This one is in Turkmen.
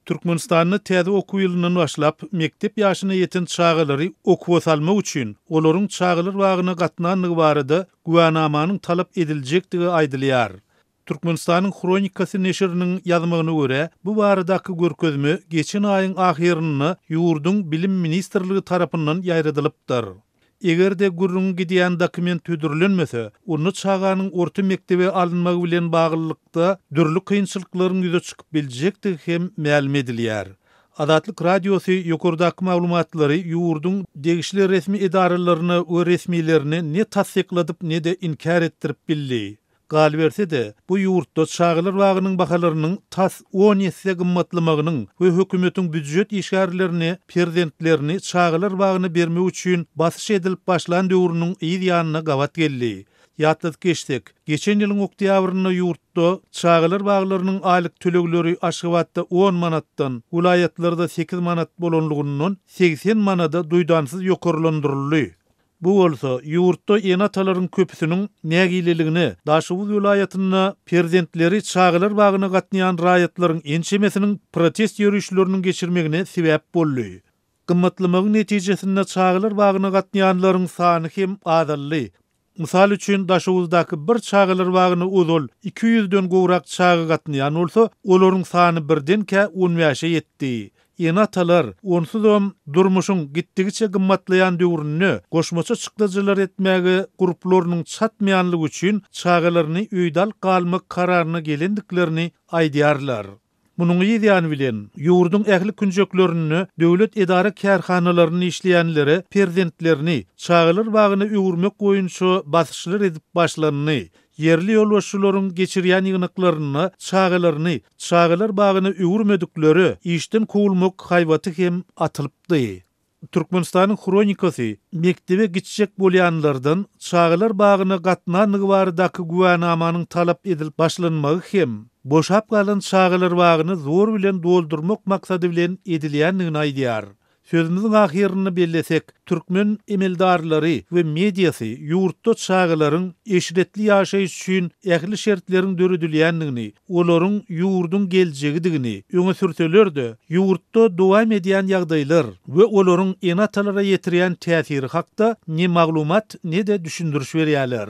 Türkmenistanyny täze okuw ýylyndan başlap mektep ýaşyna ýeten çağalary okuwa salmak üçin olaryň çağalar wagyna gatnanlygy barada güwänamanyň talap ediljekdigi aýdylýar. Türkmenistanyň Kronikasy neşriniň ýazmagyna görä, bu baradaky görkezme geçen aýyň ahyrynda ýurdun bilim ministrligi tarapyndan ýaýradylypdyr. Egerde gurrun gidýän dokument tüdürlenmese, onu çağanyň orta mektebe alınmagy bilen baglykda dürli kynçylyklaryň ýüze çykyp biljekdigi hem ma'lum edilýär. Adatlyk radiosu ýokurdaky maglumatlary ýurdun degişli resmi idaralaryny we resmilerini ne tasdikladyp ne de inkar etdirip bildi. Galberse de bu ýurtda çağalar wagynyň bahalarynyň tas 10 ýetse gymmatlamagynyň we hökümetiň büdjet işgärlerini, prezidentlerini çağalar wagyny bermek üçin basyş edilip başlan döwrüniň ýa-ýanyna gawat geldi. Ýatladyk geçdik. Geçen ýylyň oktýabrynda ýurtda çağalar waglarynyň aýlyk tölegleri aşgabatda 10 manatdan, vilayatlarda 8 manat bolanlygyndan 80 manada duýdansyz ýokurlandyryldy. Bu bolsa ýurtda enatalaryň köpüsiniň nägililigini, Daşowuz vilayatyna prezidentleri çağalar wagyna gatnaýan raýatlaryň ençemesiniň protest ýürüşleriniň geçirmegine sebäp boldy. Gymmatlamagyň netijesinde çağalar wagyna gatnaýanlaryň sany hem azaldy. Misal üçin Daşowuzdaky bir çağalar wagyny uzul 200-den gowrak çağı gatnaýan bolsa, olaryň sany birden-kä 15-e ýetdi. Enatalar onsuzam durmuşun gitdigiçe gymmatlayan döwrüni goşmaça çykdyjylar etmäge gruplarynyň çatmaýanlygy üçin çağalaryny öýdal galmak kararyna gelendiklerini aýdýarlar. Munyň ýa-ýany bilen ýurdun ähli künjeklerini döwlet edara kärhanalaryny işleýänleri prezidentlerini çağalar wagyny öwürmek boýunça basyşlar edip başlanyny, yerli ýolbaşçylaryň geçirýän ýygnaklaryny, çağalar bagyny öwürmedikleri işden kowulmak haýbaty hem atylypdy. Türkmenistanyň Kronikasy mektebe gitjek bolýanlardan çağalar bagyny gatnanlygy baradaky güwänamanyň talap edilip başlanmagy hem boşap galan çağalar wagyny zor bilen doldurmak maksady bilen edilýändigini aýdýar. Sözümüzün ahyryny bellesek, türkmen emeldarlary we mediasy ýurtda çağalaryň eşiretli ýaşaýyş üçin ähli şertleriň döredilýändigini, olaryň ýurdun geljegidigini öňe sürseler-de, ýurtda dowam edýän ýagdaýlar we olaryň enatalara ýetirýän täsiri hakda ne maglumat ne de düşündürüş berýärler.